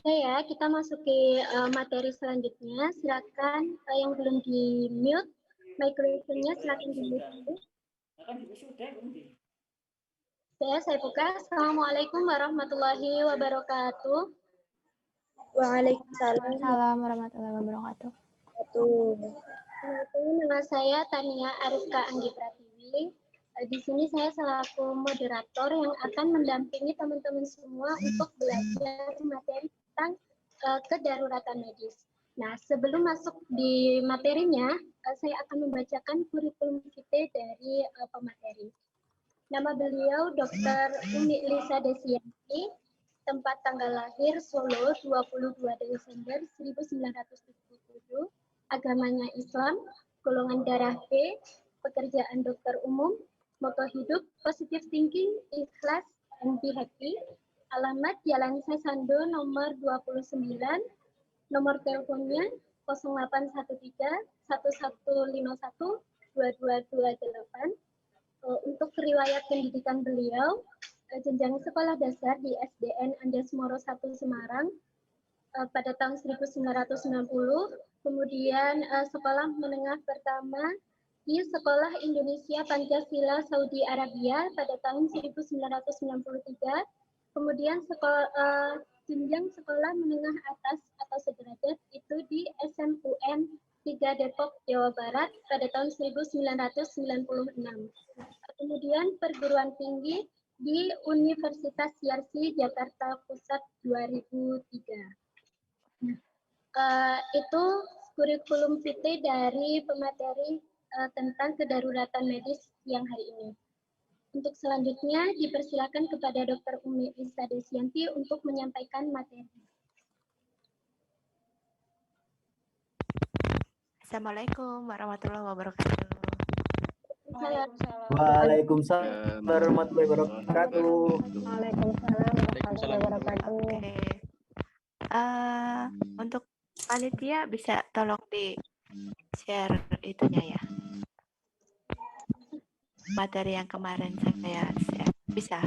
Oke ya, kita masuki materi selanjutnya. Silakan yang belum di mute, microphone-nya silakan di mute. Saya buka. Assalamualaikum warahmatullahi wabarakatuh. Waalaikumsalam warahmatullahi wabarakatuh. Nama saya Tania Ariska Anggi Pratiwi. Di sini saya selaku moderator yang akan mendampingi teman-teman semua untuk belajar materi tentang kedaruratan medis. Nah, sebelum masuk di materinya, saya akan membacakan kurikulum vitae dari pemateri. Nama beliau Dr. Umi Lisa Desianti, tempat tanggal lahir Solo 22 Desember 1977, agamanya Islam, golongan darah B, pekerjaan dokter umum, moto hidup positive thinking, ikhlas, and be happy. Alamat Jalan Sesando nomor 29, nomor teleponnya 0813 1151 2228. Untuk riwayat pendidikan beliau, jenjang sekolah dasar di SDN Anjas Moro 1 Semarang pada tahun 1990, kemudian sekolah menengah pertama di Sekolah Indonesia Pancasila Saudi Arabia pada tahun 1993, kemudian jenjang sekolah menengah atas atau sederajat itu di SMUN 3 Depok, Jawa Barat pada tahun 1996. Kemudian perguruan tinggi di Universitas Yarsi Jakarta Pusat 2003. Itu kurikulum vitae dari pemateri tentang kedaruratan medis yang hari ini. Untuk selanjutnya dipersilakan kepada Dr. Umi Lisa Desianti untuk menyampaikan materi. Assalamualaikum warahmatullahi wabarakatuh. Waalaikumsalam warahmatullahi wabarakatuh. Waalaikumsalam warahmatullahi wabarakatuh. Oke. Untuk panitia bisa tolong di share itunya ya. Materi yang kemarin saya share. Bisa.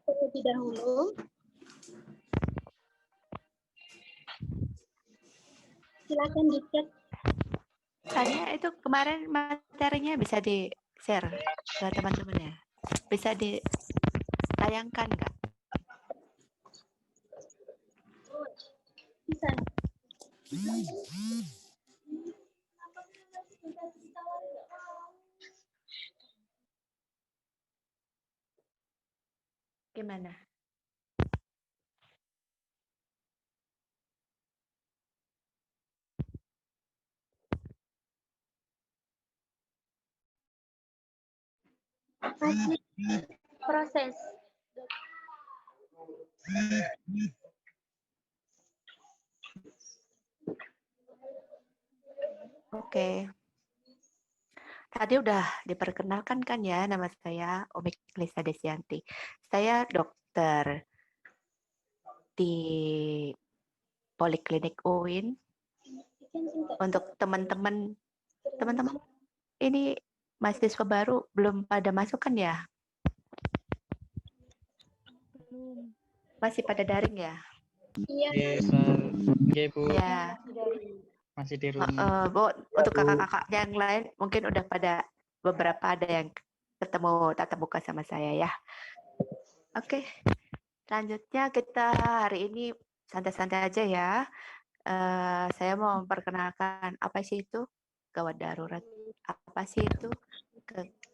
Terlebih dahulu. Silakan dicek. Tanya itu kemarin materinya bisa di share ke teman-teman ya. Bisa ditayangkan nggak? Bisa. Gimana? Masih proses. Oke. Tadi udah diperkenalkan kan ya, nama saya Umi Lisa Desianti. Saya dokter di Poliklinik UIN. Untuk teman-teman ini mahasiswa baru belum pada masuk kan ya? Belum. Masih pada daring ya? Iya. Bu. Ya. Masih di rumah. Untuk kakak-kakak yang lain mungkin udah pada beberapa ada yang ketemu tatap muka sama saya ya. Oke. Selanjutnya kita hari ini santai-santai aja ya. Saya mau memperkenalkan apa sih itu gawat darurat. Apa sih itu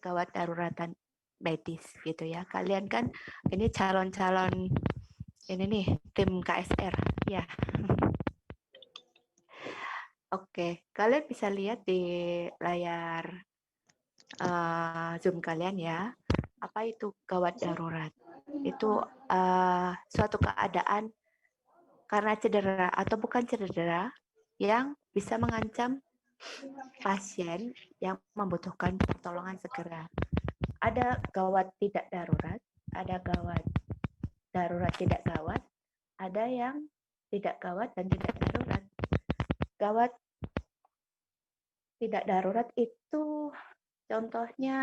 gawat daruratan medis gitu ya. Kalian kan ini calon-calon ini nih tim KSR ya. Oke, kalian bisa lihat di layar Zoom kalian ya. Apa itu gawat darurat? Itu suatu keadaan karena cedera atau bukan cedera yang bisa mengancam pasien yang membutuhkan pertolongan segera. Ada gawat tidak darurat, ada gawat darurat tidak gawat, ada yang tidak gawat dan tidak darurat. Gawat tidak darurat itu contohnya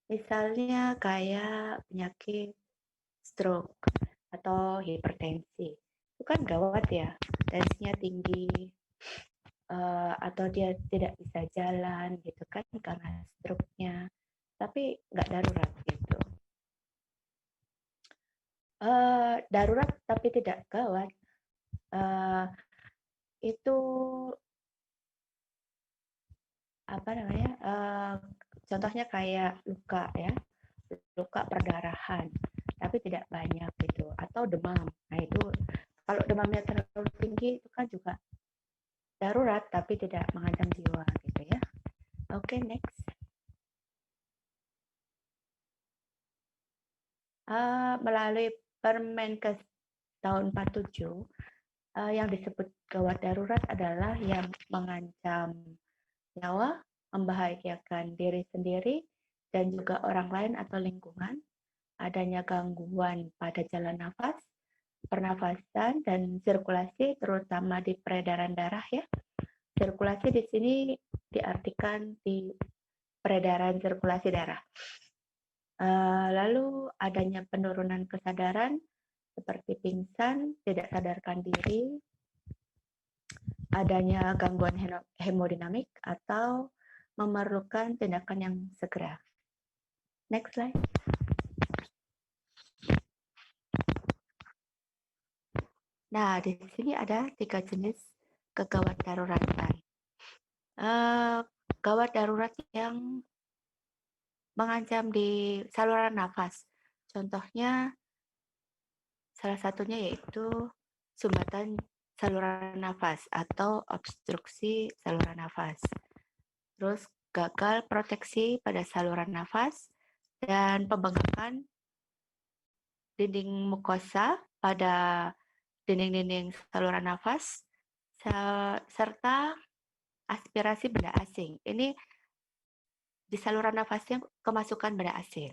misalnya kayak penyakit stroke atau hipertensi. Itu kan gawat ya, tensinya tinggi, atau dia tidak bisa jalan gitu kan karena stroke-nya, tapi nggak darurat gitu. Darurat tapi tidak gawat, itu apa namanya? Contohnya kayak luka ya, luka perdarahan, tapi tidak banyak gitu, atau demam. Nah itu kalau demamnya terlalu tinggi itu kan juga darurat tapi tidak mengancam jiwa gitu ya. Oke, next. Melalui Permenkes tahun 47 yang disebut gawat darurat adalah yang mengancam nyawa, membahayakan diri sendiri dan juga orang lain atau lingkungan, adanya gangguan pada jalan nafas, pernafasan dan sirkulasi terutama di peredaran darah ya. Sirkulasi di sini diartikan di peredaran sirkulasi darah. Lalu adanya penurunan kesadaran seperti pingsan, tidak sadarkan diri, adanya gangguan hemodinamik atau memerlukan tindakan yang segera. Next slide. Nah, di sini ada 3 jenis kegawat daruratan. Gawat darurat yang mengancam di saluran nafas. Contohnya salah satunya yaitu sumbatan saluran nafas atau obstruksi saluran nafas. Terus gagal proteksi pada saluran nafas dan pembengkakan dinding mukosa pada dinding-dinding saluran nafas serta aspirasi benda asing. Ini di saluran nafasnya kemasukan benda asing.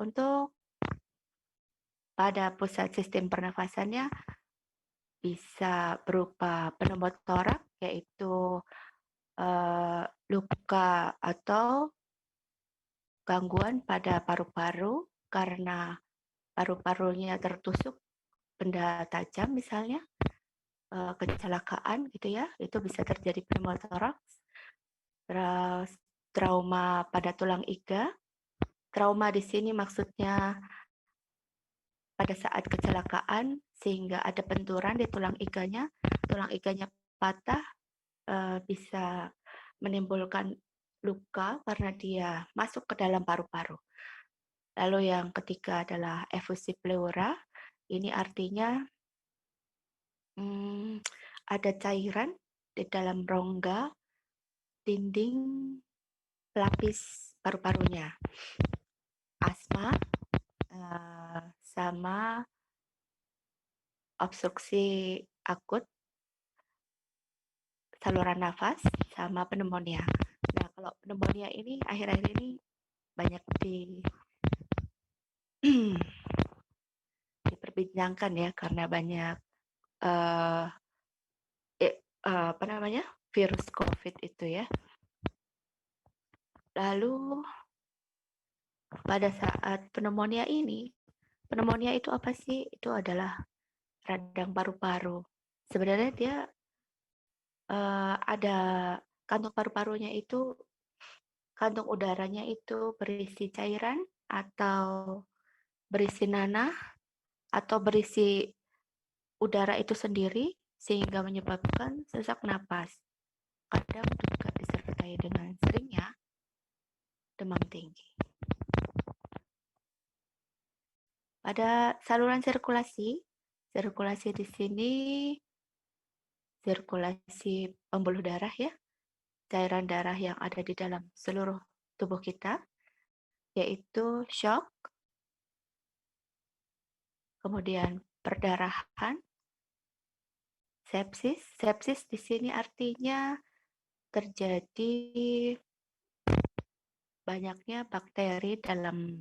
Untuk pada pusat sistem pernafasannya bisa berupa pneumotoraks, yaitu luka atau gangguan pada paru-paru karena paru-parunya tertusuk benda tajam misalnya, kecelakaan gitu ya, itu bisa terjadi pneumotoraks. Terus trauma pada tulang iga. Trauma di sini maksudnya pada saat kecelakaan sehingga ada benturan di tulang iganya patah, bisa menimbulkan luka karena dia masuk ke dalam paru-paru. Lalu yang ketiga adalah efusi pleura. Ini artinya ada cairan di dalam rongga dinding pelapis paru-parunya. Asma sama obstruksi akut saluran nafas sama pneumonia. Nah, kalau pneumonia ini akhir-akhir ini banyak diperbincangkan ya karena banyak virus COVID itu ya. Lalu pada saat pneumonia itu apa sih? Itu adalah radang paru-paru. Sebenarnya dia ada kantung paru-parunya itu, kantung udaranya itu berisi cairan atau berisi nanah atau berisi udara itu sendiri sehingga menyebabkan sesak napas. Kadang juga disertai dengan seringnya demam tinggi. Pada saluran sirkulasi di sini sirkulasi pembuluh darah ya, cairan darah yang ada di dalam seluruh tubuh kita, yaitu shock, kemudian perdarahan, Sepsis, sepsis di sini artinya terjadi banyaknya bakteri dalam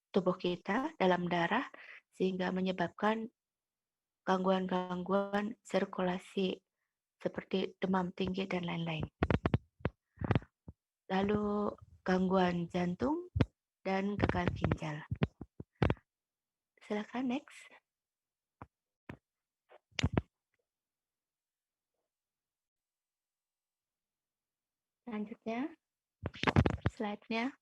tubuh kita, dalam darah, sehingga menyebabkan gangguan-gangguan sirkulasi seperti demam tinggi dan lain-lain. Lalu gangguan jantung dan gagal ginjal. Silakan next. Selanjutnya, slide-nya.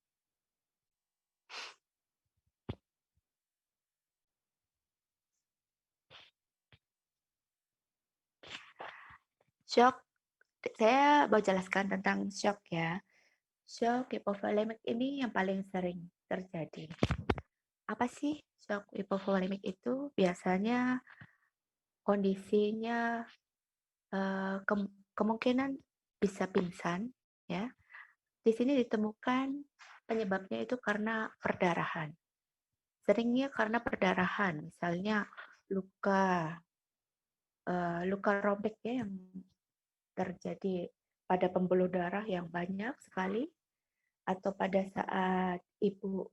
Shock, saya mau jelaskan tentang shock ya. Shock hipovolemic ini yang paling sering terjadi. Apa sih shock hipovolemic itu? Biasanya kondisinya kemungkinan bisa pingsan, ya. Di sini ditemukan penyebabnya itu karena perdarahan. Seringnya karena perdarahan, misalnya luka robek ya yang terjadi pada pembuluh darah yang banyak sekali, atau pada saat ibu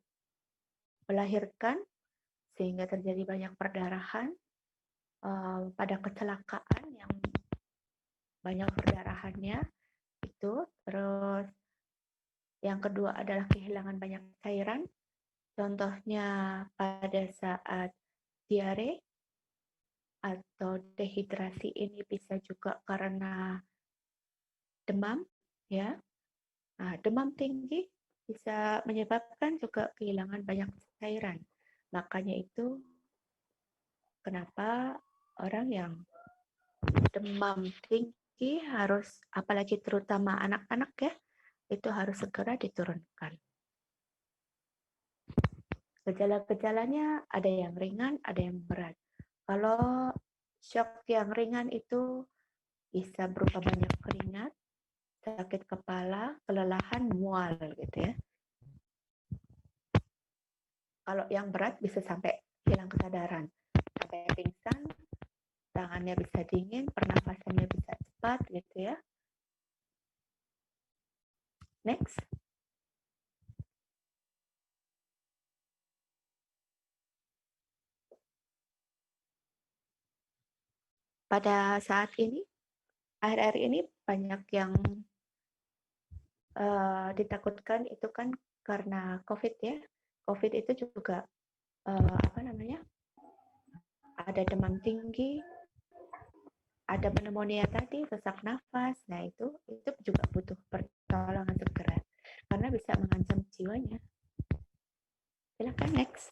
melahirkan sehingga terjadi banyak perdarahan, pada kecelakaan yang banyak perdarahannya itu, terus yang kedua adalah kehilangan banyak cairan, contohnya pada saat diare atau dehidrasi. Ini bisa juga karena demam, ya. Nah, demam tinggi bisa menyebabkan juga kehilangan banyak cairan. Makanya itu kenapa orang yang demam tinggi harus, apalagi terutama anak-anak ya, itu harus segera diturunkan. Gejala-gejalanya ada yang ringan, ada yang berat. Kalau shock yang ringan itu bisa berupa banyak keringat, sakit kepala, kelelahan, mual gitu ya. Kalau yang berat bisa sampai hilang kesadaran, sampai pingsan, tangannya bisa dingin, pernafasannya bisa cepat gitu ya. Next. Pada saat ini, akhir-akhir ini banyak yang ditakutkan itu kan karena COVID ya. COVID itu juga ada demam tinggi, ada pneumonia tadi, sesak nafas. Nah itu juga butuh pertolongan segera karena bisa mengancam jiwanya. Silakan next.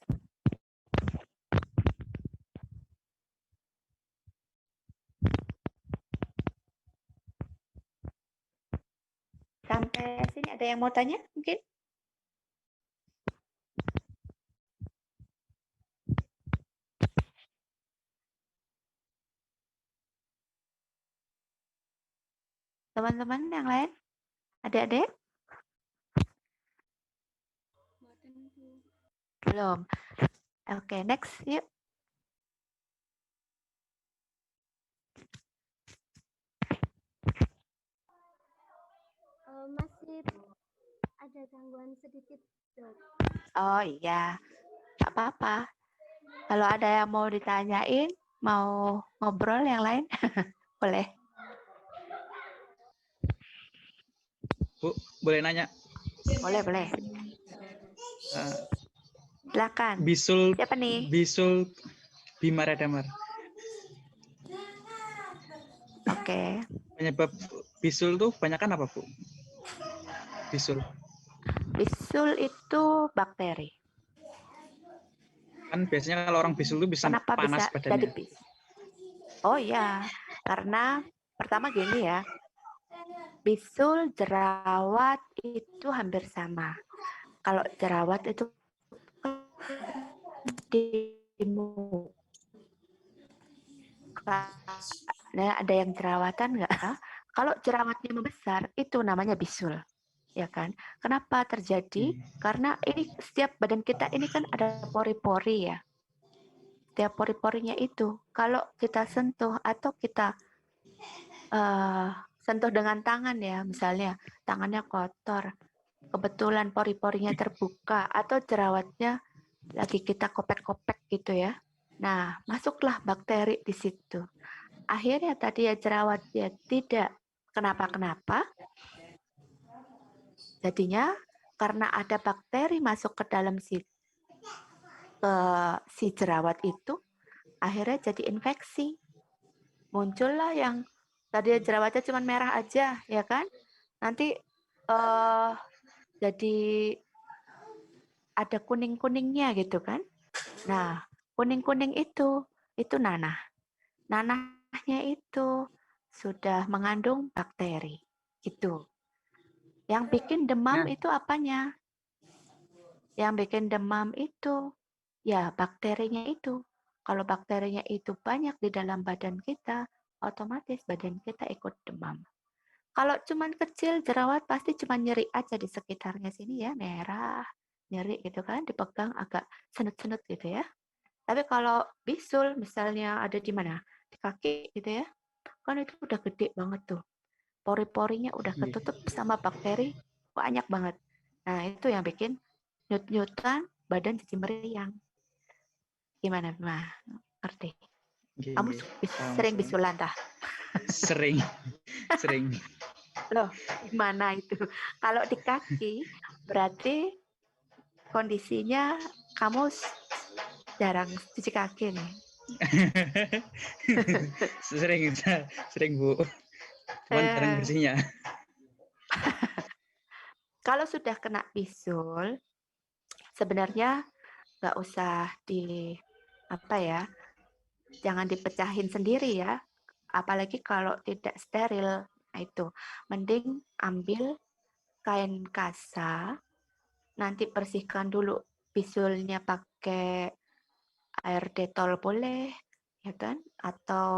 Sampai sini ada yang mau tanya mungkin? Teman-teman yang lain? Adik-adik? Belum. Oke, next yuk. Masih ada gangguan sedikit, Dok. Oh iya, tak apa-apa. Kalau ada yang mau ditanyain, mau ngobrol yang lain, boleh. Bu, boleh nanya? Boleh. Silakan. Bisul. Siapa nih? Bisul Bimaradamar. Oke. Penyebab bisul tuh kebanyakan apa, Bu? Bisul. Bisul itu bakteri. Kan biasanya kalau orang bisul tuh bisa Kenapa panas bisa badannya. jadi bisul? Oh ya, karena pertama gini ya, bisul, jerawat itu hampir sama. Kalau jerawat itu di muka, nah, ada yang jerawatan nggak? Kalau jerawatnya membesar, itu namanya bisul, ya kan? Kenapa terjadi? Karena ini setiap badan kita ini kan ada pori-pori ya. setiap pori-porinya itu. Kalau kita sentuh atau kita sentuh dengan tangan ya, misalnya tangannya kotor, kebetulan pori-porinya terbuka atau jerawatnya lagi kita kopek-kopek gitu ya. Nah, masuklah bakteri di situ. Akhirnya tadi ya jerawatnya tidak kenapa-kenapa. Jadinya karena ada bakteri masuk ke dalam si jerawat itu, akhirnya jadi infeksi. Muncullah yang tadi jerawatnya cuma merah aja, ya kan? Nanti jadi ada kuning-kuningnya gitu kan? Nah, kuning-kuning itu nanah. Nanahnya itu sudah mengandung bakteri, gitu. Yang bikin demam itu apanya? Yang bikin demam itu ya bakterinya itu. Kalau bakterinya itu banyak di dalam badan kita, otomatis badan kita ikut demam. Kalau cuman kecil jerawat pasti cuma nyeri aja di sekitarnya sini ya, merah, nyeri gitu kan, dipegang agak senut-senut gitu ya. Tapi kalau bisul misalnya ada di mana? Di kaki gitu ya. Kan itu udah gede banget tuh. Pori-porinya udah ketutup sama bakteri banyak banget. Nah, itu yang bikin nyut-nyutan, badan jadi meriang. Gimana, Mah? Ngerti? Kamu sering bisulan tah? Sering. Loh, gimana itu? Kalau di kaki, berarti kondisinya kamu jarang cuci kaki nih. sering Bu. Cuman jarang bersihnya. Kalau sudah kena bisul, sebenarnya nggak usah jangan dipecahin sendiri ya. Apalagi kalau tidak steril. Nah itu, mending ambil kain kasa, nanti bersihkan dulu bisulnya pakai air detol boleh, ya kan? Atau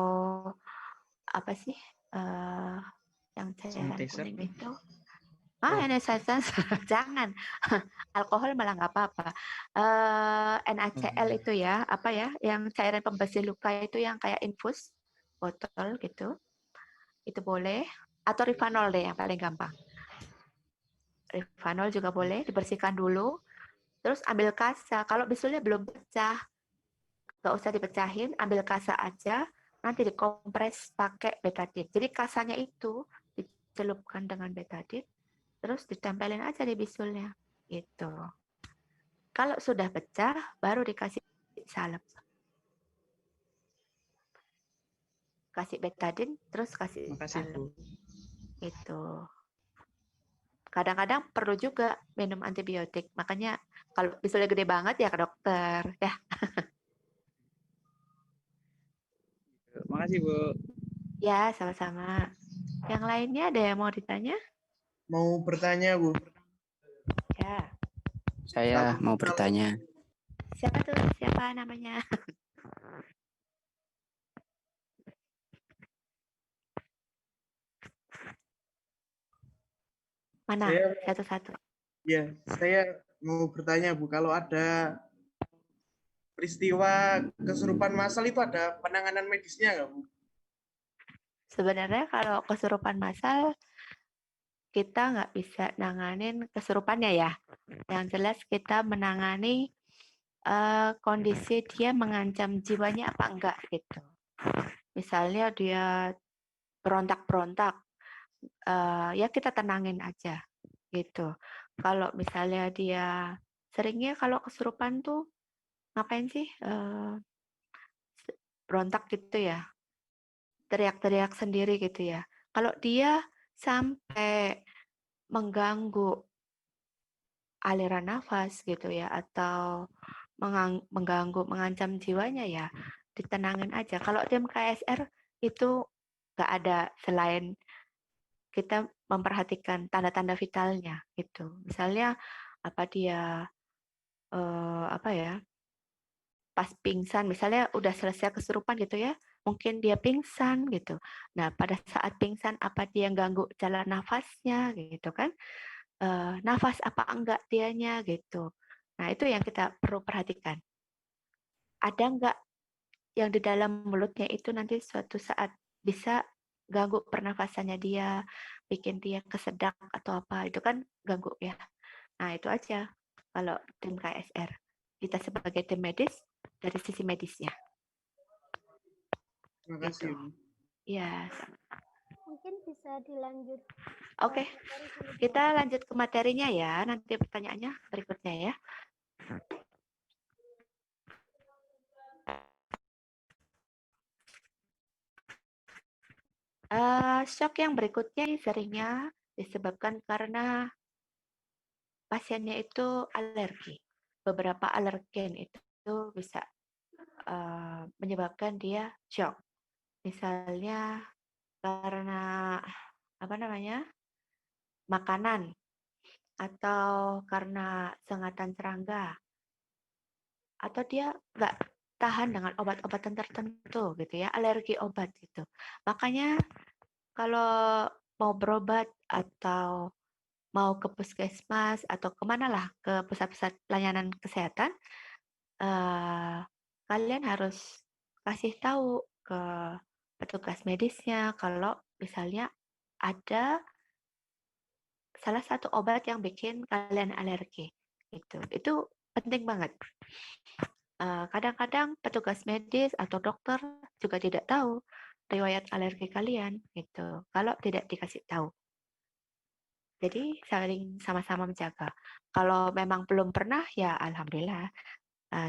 apa sih yang cairan kuning itu? Ini saya jangan alkohol malah nggak apa-apa. NaCl itu ya, apa ya? Yang cairan pembersih luka itu yang kayak infus botol gitu, itu boleh. Atau Rivanol deh yang paling gampang. Rivanol juga boleh, dibersihkan dulu. Terus ambil kasa. Kalau bisulnya belum pecah, nggak usah dipecahin, ambil kasa aja, nanti dikompres pakai betadine. Jadi kasanya itu dicelupkan dengan betadine, terus ditempelin aja di bisulnya. Gitu. Kalau sudah pecah, baru dikasih salep. Kasih betadine, terus kasih salep. Itu. Kadang-kadang perlu juga minum antibiotik. Makanya kalau bisulnya gede banget ya ke dokter. Ya. Makasih, Bu. Ya, sama-sama. Yang lainnya ada yang mau ditanya? Mau bertanya, Bu. Ya. Saya mau bertanya. Siapa tuh? Siapa namanya? Mana? Satu-satu. Ya, saya mau bertanya, Bu. Kalau ada peristiwa kesurupan massal itu ada penanganan medisnya nggak, Bu? Sebenarnya kalau kesurupan massal, kita nggak bisa nanganin kesurupannya ya. Yang jelas kita menangani kondisi dia mengancam jiwanya apa enggak gitu. Misalnya dia berontak-berontak, ya kita tenangin aja gitu. Kalau misalnya dia seringnya kalau kesurupan tuh ngapain sih? Berontak gitu ya, teriak-teriak sendiri gitu ya. Kalau dia sampai mengganggu aliran nafas gitu ya, atau mengganggu, mengancam jiwanya ya, ditenangin aja. Kalau tim KSR itu nggak ada selain kita memperhatikan tanda-tanda vitalnya gitu. Misalnya apa dia pas pingsan, misalnya udah selesai kesurupan gitu ya, mungkin dia pingsan gitu. Nah, pada saat pingsan apa dia ganggu jalan nafasnya gitu kan? Nafas apa enggak dianya gitu. Nah, itu yang kita perlu perhatikan. Ada enggak yang di dalam mulutnya itu nanti suatu saat bisa ganggu pernafasannya dia, bikin dia kesedak atau apa, itu kan ganggu ya. Nah, itu aja kalau tim KSR. Kita sebagai tim medis dari sisi medisnya. Terima Gitu. kasih, Bu. Ya, Mungkin bisa dilanjut. oke. Kita lanjut ke materinya ya. Nanti pertanyaannya berikutnya ya. Shock yang berikutnya seringnya disebabkan karena pasiennya itu alergi. Beberapa alergen itu bisa menyebabkan dia shock. Misalnya karena apa namanya makanan atau karena sengatan serangga atau dia nggak tahan dengan obat-obatan tertentu gitu ya, alergi obat gitu. Makanya kalau mau berobat atau mau ke puskesmas atau kemana lah ke pusat-pusat pelayanan kesehatan, kalian harus kasih tahu ke petugas medisnya kalau misalnya ada salah satu obat yang bikin kalian alergi. Itu penting banget. Kadang-kadang petugas medis atau dokter juga tidak tahu riwayat alergi kalian gitu. Kalau tidak dikasih tahu. Jadi saling sama-sama menjaga. Kalau memang belum pernah ya alhamdulillah.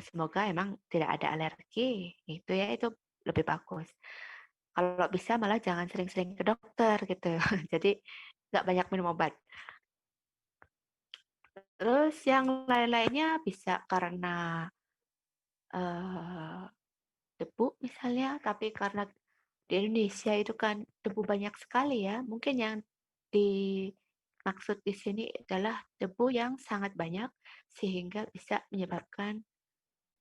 Semoga emang tidak ada alergi. Itu ya itu lebih bagus. Kalau bisa malah jangan sering-sering ke dokter gitu. Jadi nggak banyak minum obat. Terus yang lain-lainnya bisa karena debu misalnya, tapi karena di Indonesia itu kan debu banyak sekali ya. Mungkin yang dimaksud di sini adalah debu yang sangat banyak sehingga bisa menyebabkan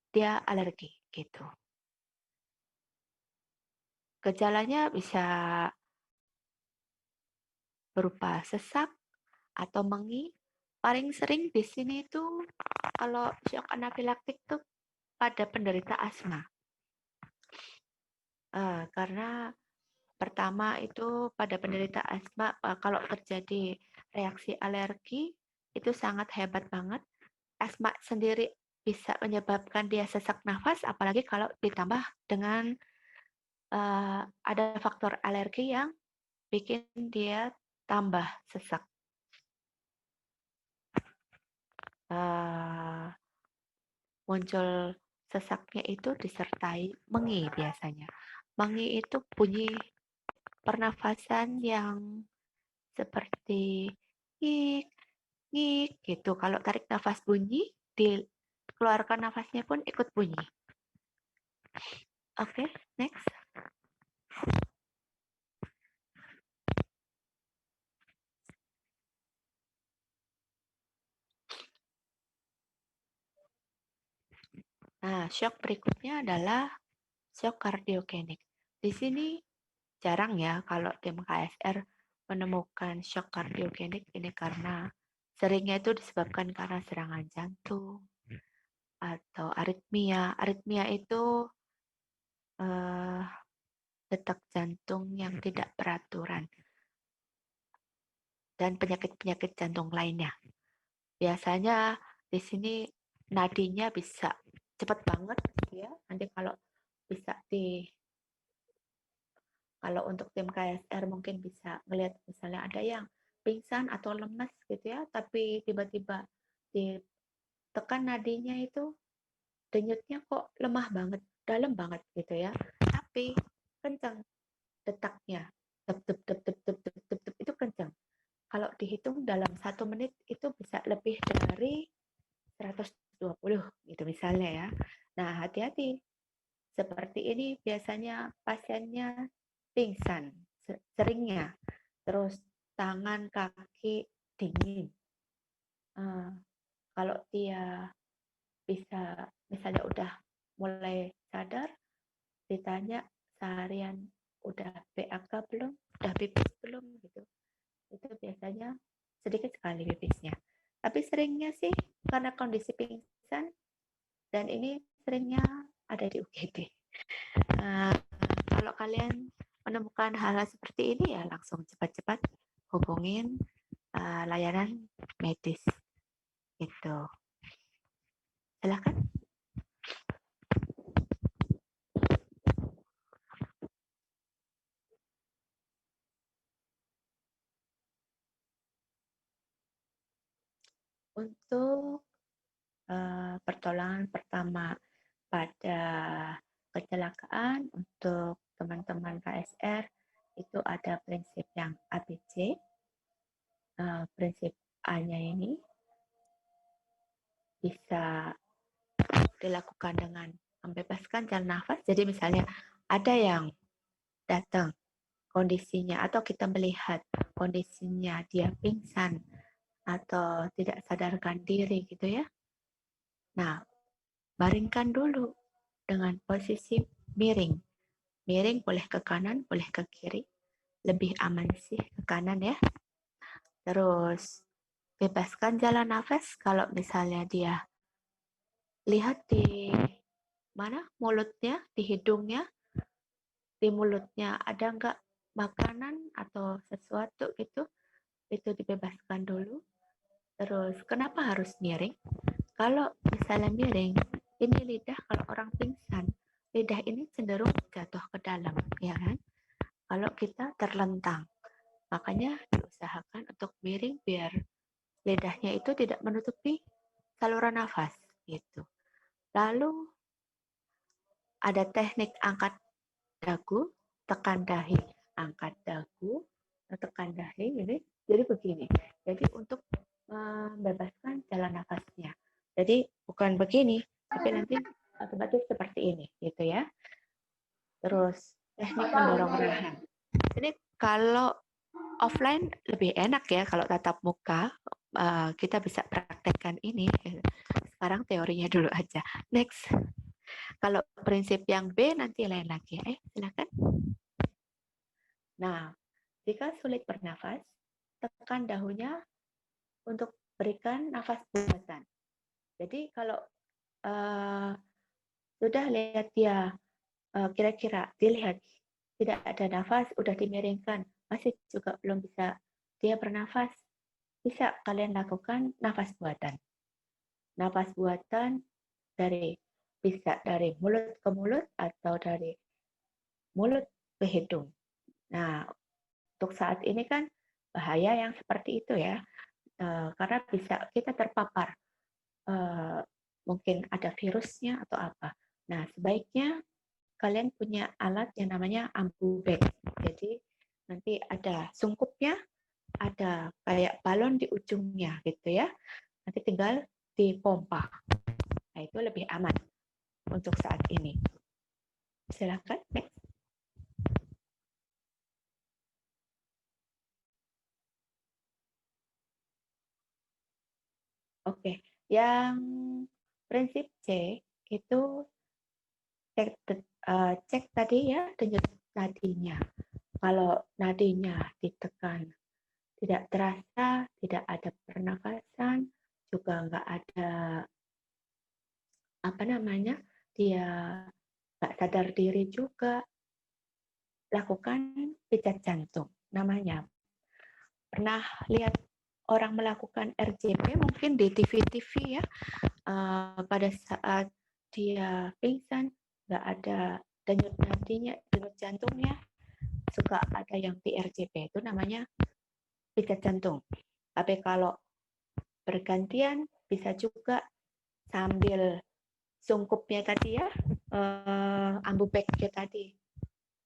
dia alergi gitu. Gejalanya bisa berupa sesak atau mengi. Paling sering di sini itu kalau shock anafilaktik tuh pada penderita asma. Karena pertama itu pada penderita asma kalau terjadi reaksi alergi itu sangat hebat banget. Asma sendiri bisa menyebabkan dia sesak nafas, apalagi kalau ditambah dengan ada faktor alergi yang bikin dia tambah sesak. Muncul sesaknya itu disertai mengi biasanya. Mengi itu bunyi pernafasan yang seperti ngik, ngik gitu. Kalau tarik nafas bunyi, dikeluarkan nafasnya pun ikut bunyi. Oke, next. Nah, shock berikutnya adalah shock kardiogenik. Di sini jarang ya kalau tim KSR menemukan shock kardiogenik ini karena seringnya itu disebabkan karena serangan jantung atau aritmia. Aritmia itu detak jantung yang tidak beraturan dan penyakit-penyakit jantung lainnya. Biasanya di sini nadinya bisa cepat banget ya. Nanti kalau bisa kalau untuk tim KSR mungkin bisa ngelihat misalnya ada yang pingsan atau lemas gitu ya, tapi tiba-tiba ditekan nadinya itu denyutnya kok lemah banget, dalam banget gitu ya. Tapi kencang detaknya, dep dep dep dep dep dep dep, dep itu kencang. Kalau dihitung dalam 1 menit itu bisa lebih dari 120 gitu misalnya ya. Nah, hati-hati. Seperti ini biasanya pasiennya pingsan, seringnya. Terus tangan, kaki dingin. Kalau dia bisa, misalnya udah mulai sadar, ditanya seharian udah BAK belum, udah pipis belum gitu. Itu biasanya sedikit sekali pipisnya. Tapi seringnya sih karena kondisi pingsan dan ini seringnya ada di UGD. Eh, kalau kalian menemukan hal-hal seperti ini ya langsung cepat-cepat hubungin layanan medis itu. Silakan. Untuk pertolongan pertama pada kecelakaan untuk teman-teman KSR itu ada prinsip yang ABC. Prinsip A-nya ini bisa dilakukan dengan membebaskan jalan nafas. Jadi misalnya ada yang datang kondisinya atau kita melihat kondisinya dia pingsan atau tidak sadarkan diri gitu ya. Nah, baringkan dulu dengan posisi miring. Miring boleh ke kanan, boleh ke kiri. Lebih aman sih ke kanan ya. Terus bebaskan jalan nafas kalau misalnya dia lihat di mana mulutnya, di hidungnya, di mulutnya ada nggak makanan atau sesuatu gitu, itu dibebaskan dulu. Terus kenapa harus miring? Kalau misalnya miring, ini lidah kalau orang pingsan, lidah ini cenderung jatuh ke dalam, ya kan? Kalau kita terlentang, makanya diusahakan untuk miring biar lidahnya itu tidak menutupi saluran nafas, gitu. Lalu ada teknik angkat dagu, tekan dahi, angkat dagu, tekan dahi, ini jadi begini. Jadi untuk membebaskan jalan nafasnya. Jadi bukan begini, tapi nanti otomatis seperti ini, gitu ya. Terus teknik mendorong rahang. Ini kalau offline lebih enak ya, kalau tatap muka kita bisa praktekkan ini. Sekarang teorinya dulu aja. Next. Kalau prinsip yang B nanti lain lagi. Silakan. Nah, jika sulit bernafas, tekan dahunya untuk berikan nafas buatan. Jadi kalau sudah lihat dia kira-kira dilihat tidak ada nafas, udah dimiringkan, masih juga belum bisa dia bernafas, bisa kalian lakukan nafas buatan. Nafas buatan bisa dari mulut ke mulut atau dari mulut ke hidung. Nah, untuk saat ini kan bahaya yang seperti itu ya, karena bisa kita terpapar, mungkin ada virusnya atau apa. Nah, sebaiknya kalian punya alat yang namanya ambu bag. Jadi nanti ada sungkupnya, ada kayak balon di ujungnya gitu ya. Nanti tinggal dipompa. Nah, itu lebih aman untuk saat ini. Silakan, next. Oke, yang prinsip C itu cek tadi ya denyut nadinya. Kalau nadinya ditekan tidak terasa, tidak ada pernafasan, juga nggak ada dia nggak sadar diri juga, lakukan pijat jantung namanya. Pernah lihat orang melakukan RJP mungkin di TV-TV ya, pada saat dia pingsan nggak ada denyut nadinya, denyut jantungnya, suka ada yang di RJP, itu namanya pijat jantung. Tapi kalau bergantian bisa juga sambil sungkupnya tadi ya, ambu bagnya tadi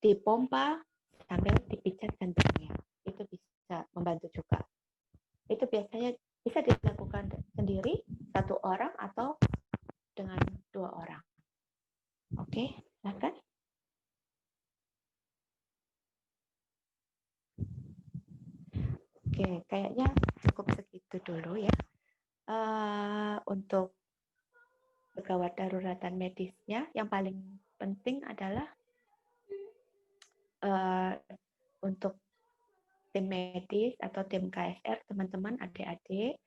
dipompa sambil dipijat jantungnya, itu bisa membantu juga. Itu biasanya bisa dilakukan sendiri, satu orang atau dengan 2 orang. Oke, silakan. Oke, kayaknya cukup segitu dulu ya. Untuk gawat daruratan medisnya, yang paling penting adalah untuk tim medis atau tim KSR, teman-teman, adik-adik,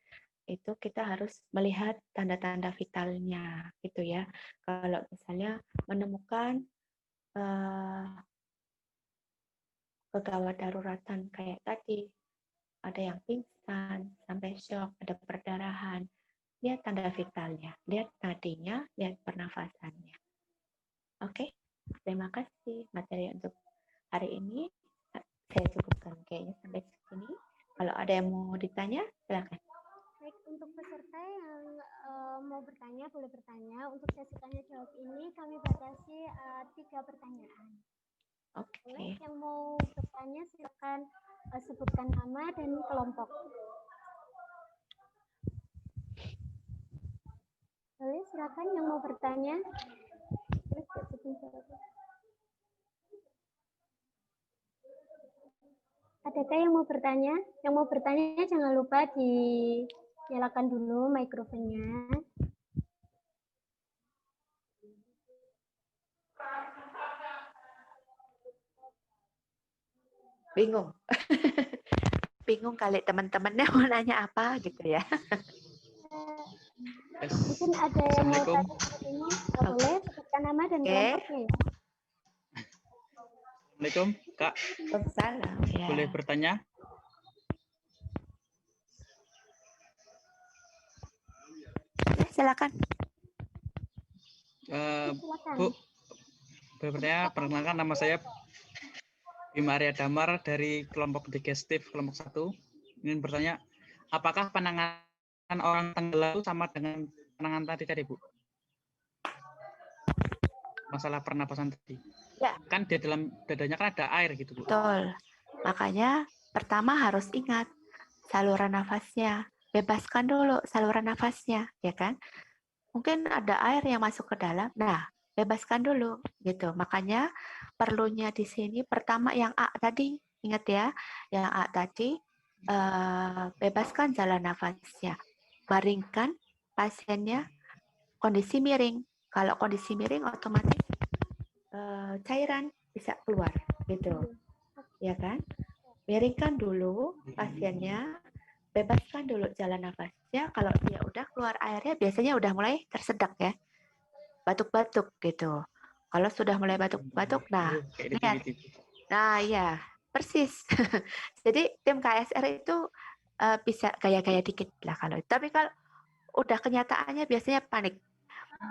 itu kita harus melihat tanda-tanda vitalnya, gitu ya. Kalau misalnya menemukan eh, kegawat daruratan kayak tadi, ada yang pingsan, sampai shock, ada perdarahan, lihat tanda vitalnya, lihat nadinya, lihat pernafasannya. Oke, terima kasih materi untuk hari ini. Saya cukupkan kayaknya sampai sini. Kalau ada yang mau ditanya, silakan. Baik, untuk peserta yang mau bertanya, boleh bertanya. Untuk sesi tanya jawab ini kami batasi 3 pertanyaan. Oke. Boleh yang mau bertanya silakan sebutkan nama dan kelompok. Boleh, silakan yang mau bertanya. Adakah yang mau bertanya? Yang mau bertanya jangan lupa dinyalakan dulu mikrofonnya. Bingung. Bingung kali teman-temannya mau nanya apa gitu ya. Mungkin ada yang mau tanya ini, boleh sebutkan nama dan kelompoknya ya. Assalamualaikum, Kak. Salam. Ya. Boleh bertanya? Silakan. Silakan. Bu, boleh bertanya? Perkenalkan, nama saya Bima Arya Damar dari kelompok digestif kelompok 1. Ingin bertanya, apakah penanganan orang tenggelam sama dengan penanganan tadi, Bu? Masalah pernapasan tadi. Ya. Kan di dalam dadanya kan ada air gitu, Bu. Betul. Makanya pertama harus ingat saluran nafasnya. Bebaskan dulu saluran nafasnya, ya kan? Mungkin ada air yang masuk ke dalam. Nah, bebaskan dulu gitu. Makanya perlunya di sini pertama yang A tadi, ingat ya, yang A tadi bebaskan jalan nafasnya. Baringkan pasiennya kondisi miring. Kalau kondisi miring otomatis cairan bisa keluar gitu. Ya kan? Miringkan dulu pasiennya, bebaskan dulu jalan nafasnya. Kalau dia udah keluar airnya, biasanya udah mulai tersedak ya, batuk-batuk gitu. Kalau sudah mulai batuk-batuk, nah lihat, nah ya persis. Jadi tim KSR itu bisa gaya-gaya dikit lah kalau. Tapi kalau udah kenyataannya biasanya panik.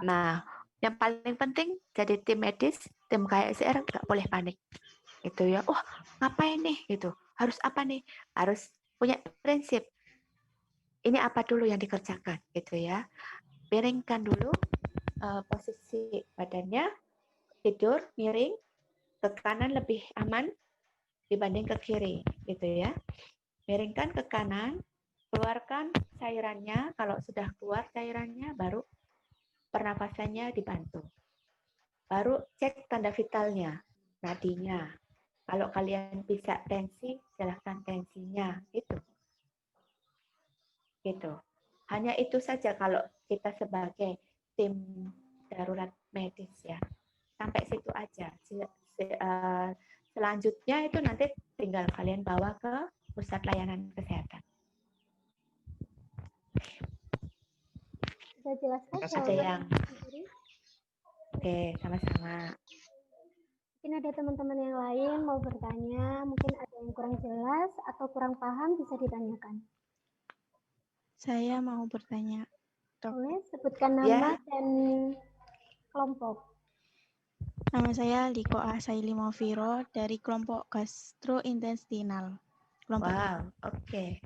Nah, yang paling penting jadi tim medis, tim KSR nggak boleh panik. Itu ya, oh ngapain nih gitu, harus apa nih, harus punya prinsip ini apa dulu yang dikerjakan gitu ya. Miringkan dulu posisi badannya, tidur miring ke kanan lebih aman dibanding ke kiri gitu ya. Miringkan ke kanan, keluarkan cairannya, kalau sudah keluar cairannya baru pernapasannya dibantu, baru cek tanda vitalnya, nadinya. Kalau kalian bisa tensi, silahkan tensinya, gitu. Hanya itu saja kalau kita sebagai tim darurat medis ya. Sampai situ aja. Selanjutnya itu nanti tinggal kalian bawa ke pusat layanan kesehatan. Sudah jelaskan? Ada yang? Oke, sama-sama. Mungkin ada teman-teman yang lain mau bertanya, mungkin ada yang kurang jelas atau kurang paham bisa ditanyakan. Saya mau bertanya. Boleh sebutkan nama dan kelompok. Nama saya Liko Asaili Moviro dari kelompok gastrointestinal. Wow, oke.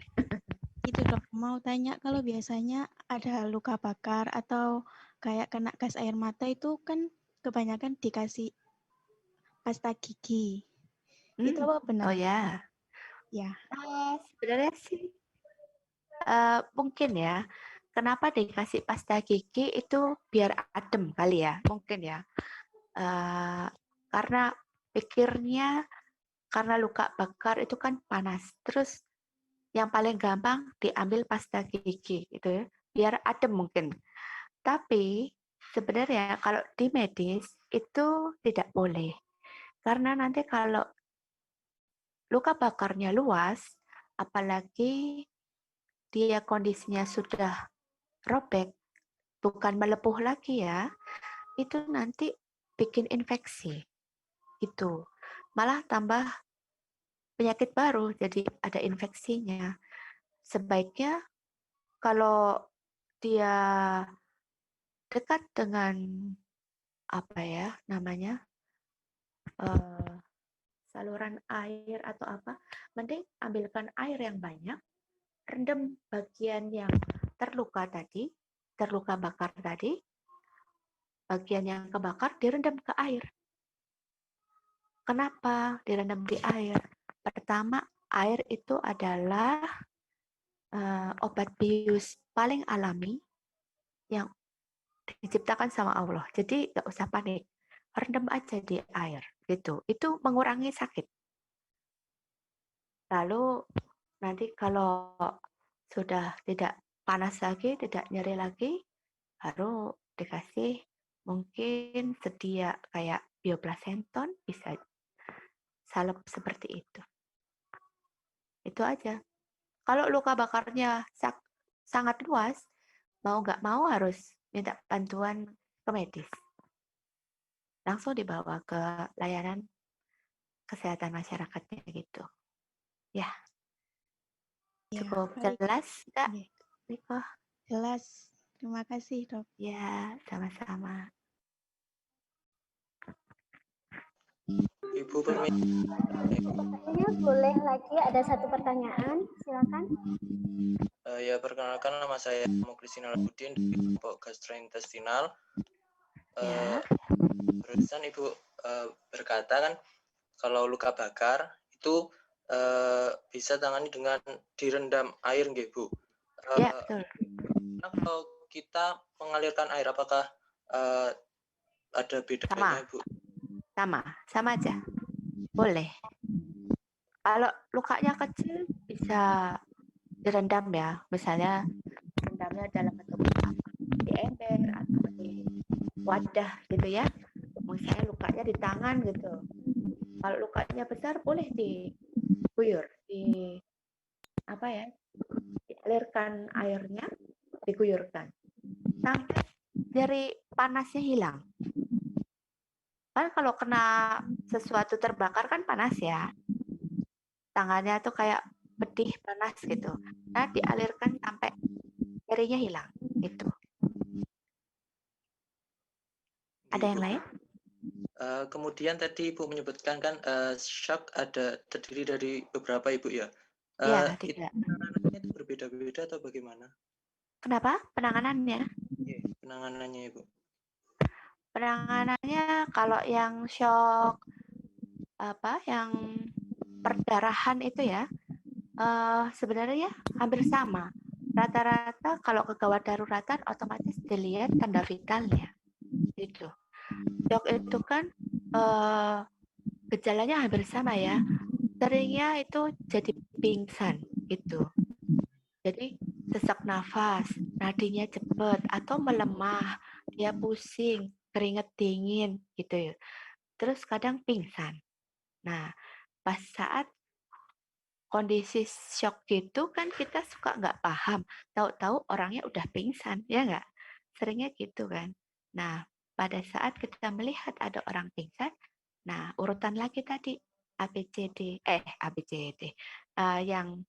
Itu dok, mau tanya kalau biasanya ada luka bakar atau kayak kena gas air mata itu kan kebanyakan dikasih pasta gigi. Itu apa benar? Oh ya. Ya. Sebenarnya sih mungkin ya. Kenapa dikasih pasta gigi itu biar adem kali ya, mungkin ya. Karena pikirnya karena luka bakar itu kan panas. Terus yang paling gampang diambil pasta gigi itu ya, biar adem mungkin. Tapi sebenarnya kalau di medis itu tidak boleh. Karena nanti kalau luka bakarnya luas, apalagi dia kondisinya sudah robek, bukan melepuh lagi ya, itu nanti bikin infeksi. gitu. Malah tambah penyakit baru, jadi ada infeksinya. Sebaiknya kalau dia dekat dengan apa ya namanya saluran air atau apa, mending ambilkan air yang banyak, rendam bagian yang terluka bakar tadi, bagian yang kebakar direndam ke air. Kenapa direndam di air? Pertama, air itu adalah obat bius paling alami yang diciptakan sama Allah. Jadi nggak usah panik, rendam aja di air gitu. Itu mengurangi sakit. Lalu nanti kalau sudah tidak panas lagi, tidak nyeri lagi, baru dikasih mungkin sedia kayak bioplasenton, bisa salep seperti itu. Itu aja. Kalau luka bakarnya sangat luas, mau nggak mau harus minta bantuan ke medis. Langsung dibawa ke layanan kesehatan masyarakatnya gitu. Ya, Ya, cukup baik. jelas nggak, Iya, Niko? jelas. Terima kasih, Dok. Ya, sama-sama. Ibu permisi. Sepertinya boleh lagi ada satu pertanyaan, silakan. Ya, perkenalkan nama saya Mukrisina Labudin dari kelompok gastrointestinal. Ya. Barusan Ibu berkata kan kalau luka bakar itu bisa tangani dengan direndam air, nggih, Bu. Ya, betul. Nah, kalau kita mengalirkan air, apakah ada bedanya, Bu? Sama aja. Boleh. Kalau lukanya kecil bisa direndam ya, misalnya rendamnya dalam bentuk apa? Di ember atau di wadah gitu ya. Misalnya lukanya di tangan gitu. Kalau lukanya besar boleh diguyur, dialirkan airnya, diguyurkan sampai dari panasnya hilang. Kan kalau kena sesuatu terbakar kan panas ya. Tangannya tuh kayak pedih panas gitu. Nah, dialirkan sampai nyerinya hilang gitu. Ada yang lain? Kemudian tadi Ibu menyebutkan kan shock terdiri dari beberapa, Ibu ya. Ya, Itu tidak. penanganannya itu berbeda-beda atau bagaimana? Kenapa? Penanganannya? Penanganannya, Ibu. Penanganannya kalau yang shock yang perdarahan itu ya, sebenarnya hampir sama. Rata-rata kalau kegawat daruratan otomatis dilihat tanda vitalnya. Gitu. Shock itu kan gejalanya hampir sama ya. Seringnya itu jadi pingsan gitu. Jadi sesak nafas, nadinya cepat atau melemah, dia pusing, keringat dingin gitu ya. Terus kadang pingsan. Nah, pas saat kondisi shock gitu kan kita suka nggak paham. Tahu-tahu orangnya udah pingsan, ya nggak? Seringnya gitu kan. Nah, pada saat kita melihat ada orang pingsan, nah urutan lagi tadi ABCD, yang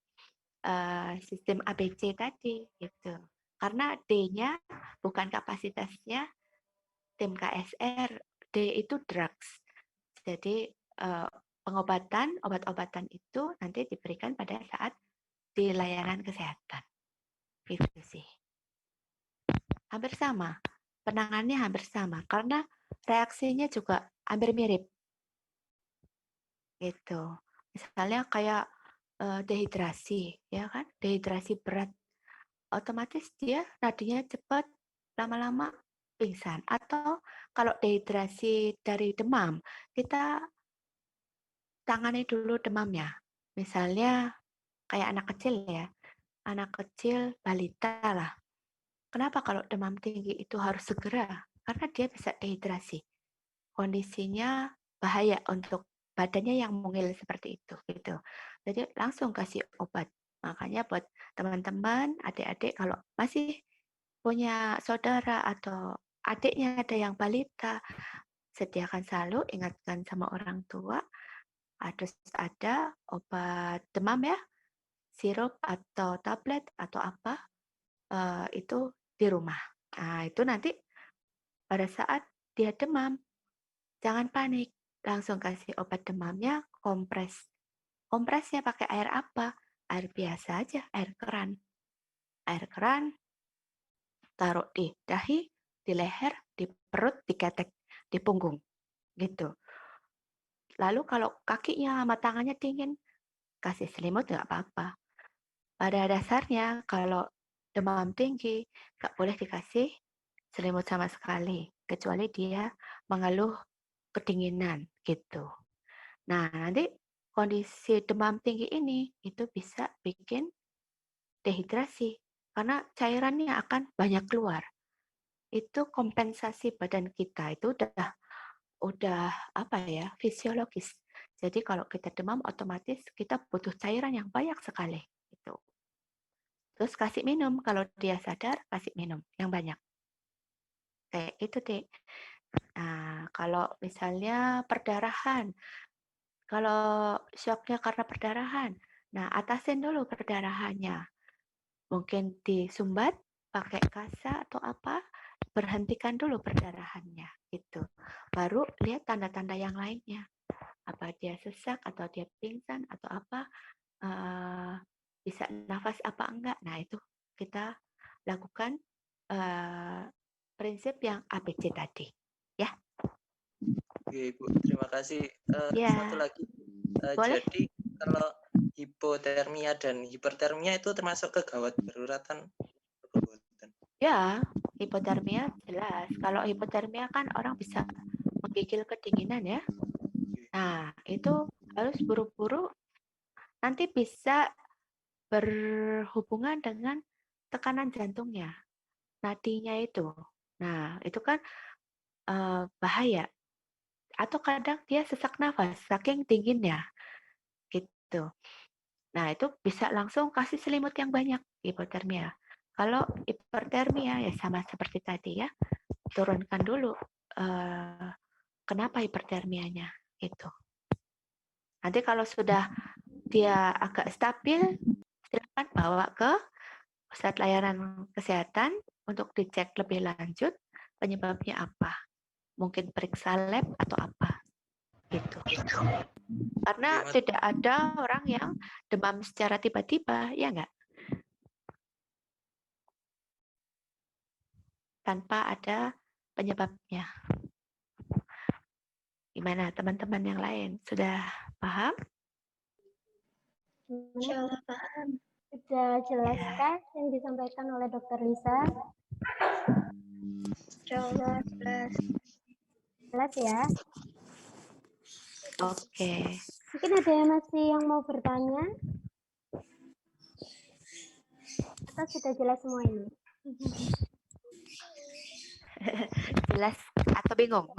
sistem ABC tadi gitu. Karena D-nya bukan kapasitasnya tim KSR, D itu drugs. Jadi obat-obatan itu nanti diberikan pada saat di layanan kesehatan. Gitu sih. Hampir sama. Penanganannya hampir sama karena reaksinya juga hampir mirip. Gitu. Misalnya kayak dehidrasi, ya kan? Dehidrasi berat. Otomatis dia nadinya cepat, lama-lama pingsan. Atau kalau dehidrasi dari demam, kita tangani dulu demamnya. Misalnya kayak anak kecil ya, anak kecil balita lah. Kenapa kalau demam tinggi itu harus segera? Karena dia bisa dehidrasi. Kondisinya bahaya untuk badannya yang mungil seperti itu. Gitu. Jadi langsung kasih obat. Makanya buat teman-teman, adik-adik kalau masih punya saudara atau adiknya ada yang balita, sediakan selalu, ingatkan sama orang tua, harus ada obat demam ya, sirup atau tablet atau apa, itu di rumah. Nah, itu nanti pada saat dia demam, jangan panik, langsung kasih obat demamnya, kompres. Kompresnya pakai air apa? Air biasa aja, air keran. Air keran, taruh di dahi, di leher, di perut, di ketek, di punggung. Gitu. Lalu kalau kakinya sama tangannya dingin, kasih selimut nggak apa-apa. Pada dasarnya kalau demam tinggi, nggak boleh dikasih selimut sama sekali, kecuali dia mengeluh kedinginan gitu. Nah, nanti kondisi demam tinggi ini itu bisa bikin dehidrasi karena cairannya akan banyak keluar. Itu kompensasi badan kita itu udah apa ya, fisiologis. Jadi kalau kita demam otomatis kita butuh cairan yang banyak sekali gitu. Terus kasih minum, kalau dia sadar kasih minum yang banyak. Kayak gitu deh. Nah, kalau misalnya perdarahan, kalau shocknya karena perdarahan, nah atasin dulu perdarahannya. Mungkin disumbat pakai kasa atau apa, berhentikan dulu perdarahannya gitu. Baru lihat tanda-tanda yang lainnya. Apa dia sesak atau dia pingsan atau apa, bisa nafas apa enggak. Nah, itu kita lakukan prinsip yang ABC tadi. Ya. Oke, Ibu, terima kasih. Ya. Satu lagi, Boleh? jadi kalau hipotermia dan hipertermia itu termasuk kegawat daruratan? Ya, hipotermia jelas. Kalau hipotermia kan orang bisa menggigil kedinginan ya. Nah, itu harus buru-buru, nanti bisa berhubungan dengan tekanan jantungnya, nadinya itu. Nah, itu kan bahaya. Atau kadang dia sesak nafas, saking dinginnya. Gitu. Nah, itu bisa langsung kasih selimut yang banyak, hipotermia. Kalau hipertermia, ya sama seperti tadi ya, turunkan dulu kenapa hipertermianya. Itu. Nanti kalau sudah dia agak stabil, silakan bawa ke pusat layanan kesehatan untuk dicek lebih lanjut penyebabnya apa. Mungkin periksa lab atau apa. Gitu. Karena tidak ada orang yang demam secara tiba-tiba, ya enggak? Tanpa ada penyebabnya. Gimana teman-teman yang lain? Sudah paham? Insyaallah paham. Sudah jelaskah yang disampaikan oleh Dr. Lisa? Insyaallah jelas. Jelas ya? Oke. Mungkin ada yang masih yang mau bertanya? Atau sudah jelas semua ini? Jelas atau bingung?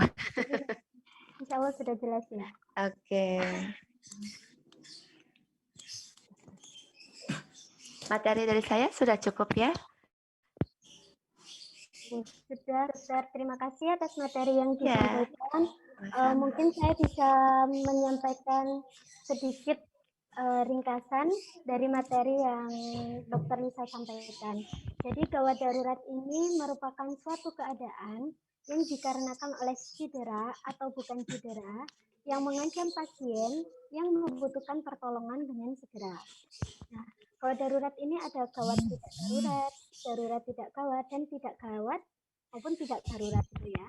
Insya Allah sudah jelas ya. Oke. Materi dari saya sudah cukup ya? Sudah, terima kasih atas materi yang disampaikan. Sama-sama. Mungkin saya bisa menyampaikan sedikit ringkasan dari materi yang Dr. Lisa sampaikan. Jadi gawat darurat ini merupakan suatu keadaan yang dikarenakan oleh cedera atau bukan cedera yang mengancam pasien yang membutuhkan pertolongan dengan segera. Nah, gawat darurat ini ada gawat tidak darurat, darurat tidak gawat, dan tidak gawat maupun tidak darurat gitu ya.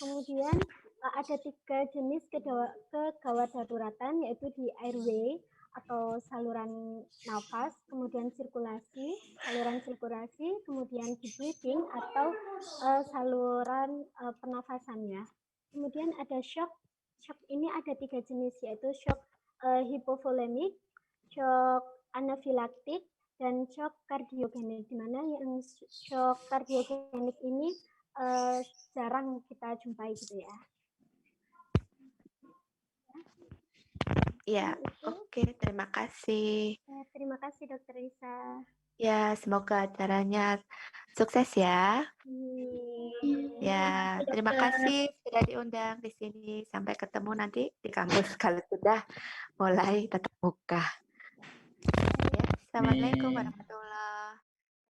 Kemudian ada 3 jenis kegawat daruratan, yaitu di airway atau saluran nafas, kemudian saluran sirkulasi, kemudian di breathing atau saluran pernafasan ya. Kemudian ada shock. Shock ini ada 3 jenis, yaitu shock hipovolemik, shock anafilaktik, dan shock kardiogenik, di mana yang shock kardiogenik ini jarang kita jumpai gitu ya. Ya, oke, terima kasih. Terima kasih Dr. Lisa. Ya, semoga acaranya sukses ya. Hmm. Ya, terima kasih sudah saya diundang di sini. Sampai ketemu nanti di kampus kalau sudah mulai tatap muka. Ya, Assalamualaikum Amin. warahmatullahi